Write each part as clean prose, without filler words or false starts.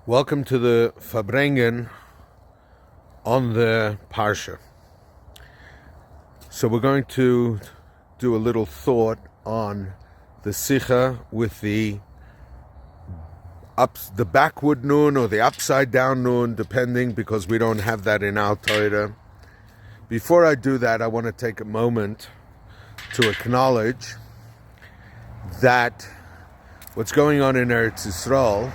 Welcome to the Farbrengen on the Parsha. So we're going to do a little thought on the Sicha with the backward nun or the upside down nun, depending, because we don't have that in our Torah. Before I do that, I want to take a moment to acknowledge that what's going on in Eretz Yisrael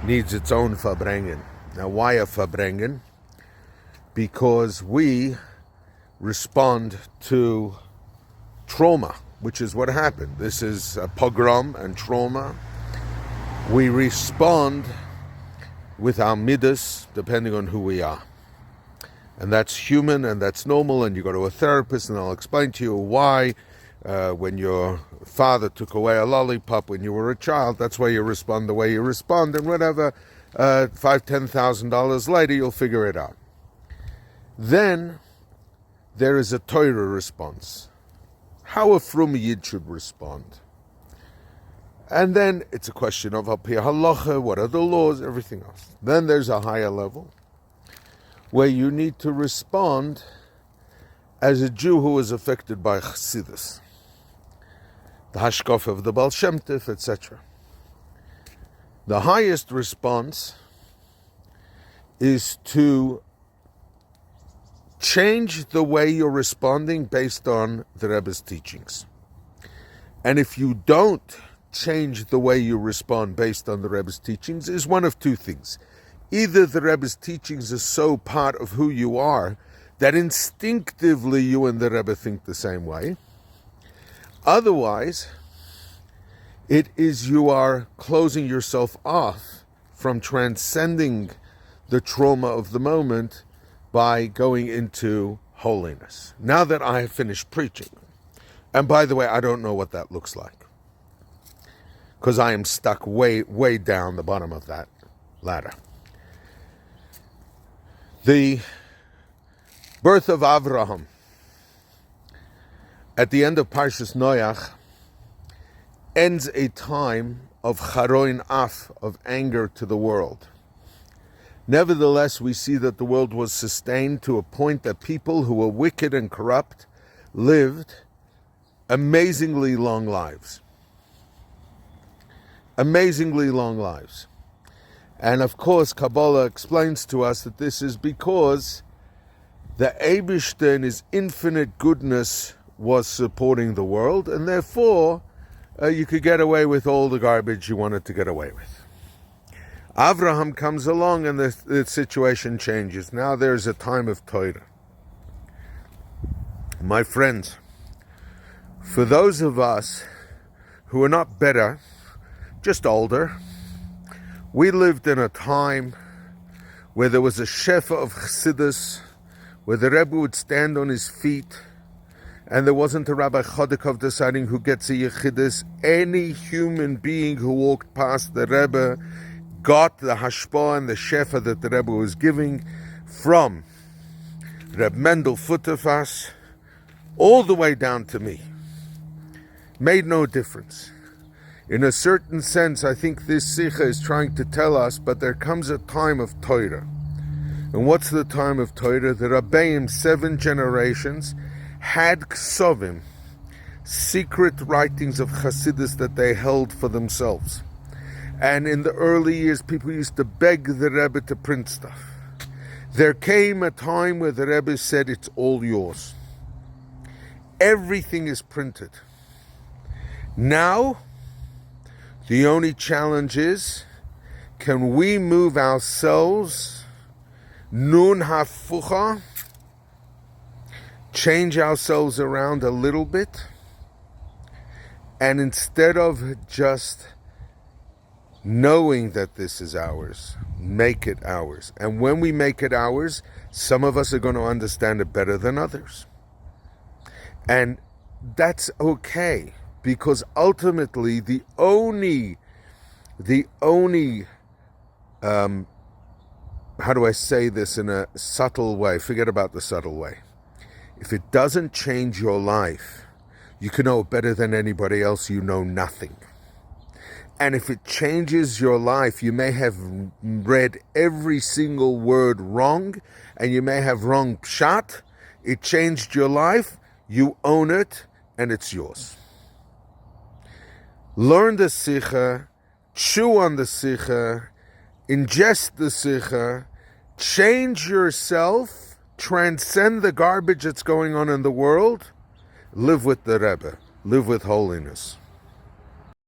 needs its own Farbrengen. Now, why a Farbrengen? Because we respond to trauma, which is what happened. This is a pogrom and trauma. We respond with our midas, depending on who we are. And that's human and that's normal, and you go to a therapist and I'll explain to you why. When your father took away a lollipop when you were a child, that's why you respond the way you respond, and whatever, $5,000-$10,000 later, you'll figure it out. Then there is a Torah response, how a frum yid should respond. And then it's a question of al pi halacha, what are the laws, everything else. Then there's a higher level where you need to respond as a Jew who is affected by Chassidus, the hashkaf of the Baal Shem Tov, etc. The highest response is to change the way you're responding based on the Rebbe's teachings. And if you don't change the way you respond based on the Rebbe's teachings, is one of two things. Either the Rebbe's teachings are so part of who you are that instinctively you and the Rebbe think the same way. Otherwise, it is you are closing yourself off from transcending the trauma of the moment by going into holiness. Now that I have finished preaching, and by the way, I don't know what that looks like, because I am stuck way down the bottom of that ladder. The birth of Avraham at the end of Parshas Noach ends a time of charoin af, of anger to the world. Nevertheless, we see that the world was sustained to a point that people who were wicked and corrupt lived amazingly long lives. Amazingly long lives. And of course, Kabbalah explains to us that this is because the Eibishter in his infinite goodness was supporting the world, and therefore you could get away with all the garbage you wanted to get away with. Avraham comes along and the situation changes. Now there's a time of Torah. My friends, for those of us who are not better, just older, we lived in a time where there was a shefa of Chassidus, where the Rebbe would stand on his feet, and there wasn't a Rabbi Chodakov deciding who gets a Yechidus. Any human being who walked past the Rebbe got the hashpah and the shefa that the Rebbe was giving, from Reb Mendel Futterfass all the way down to me. Made no difference. In a certain sense, I think this Sicha is trying to tell us, but there comes a time of Torah. And what's the time of Torah? The Rabbeim, 7 generations, had ksovim, secret writings of Chassidus that they held for themselves. And in the early years, people used to beg the Rebbe to print stuff. There came a time where the Rebbe said, it's all yours. Everything is printed. Now, the only challenge is, can we move ourselves, nun hafucha, change ourselves around a little bit, and instead of just knowing that this is ours, make it ours. And when we make it ours, some of us are going to understand it better than others. And that's okay, because ultimately the only how do I say this in a subtle way? Forget about the subtle way. If it doesn't change your life, you can know better than anybody else, you know nothing. And if it changes your life, you may have read every single word wrong, and you may have wrong pshat. It changed your life, you own it, and it's yours. Learn the Sicha, chew on the Sicha, ingest the Sicha, change yourself, transcend the garbage that's going on in the world, live with the Rebbe, live with holiness.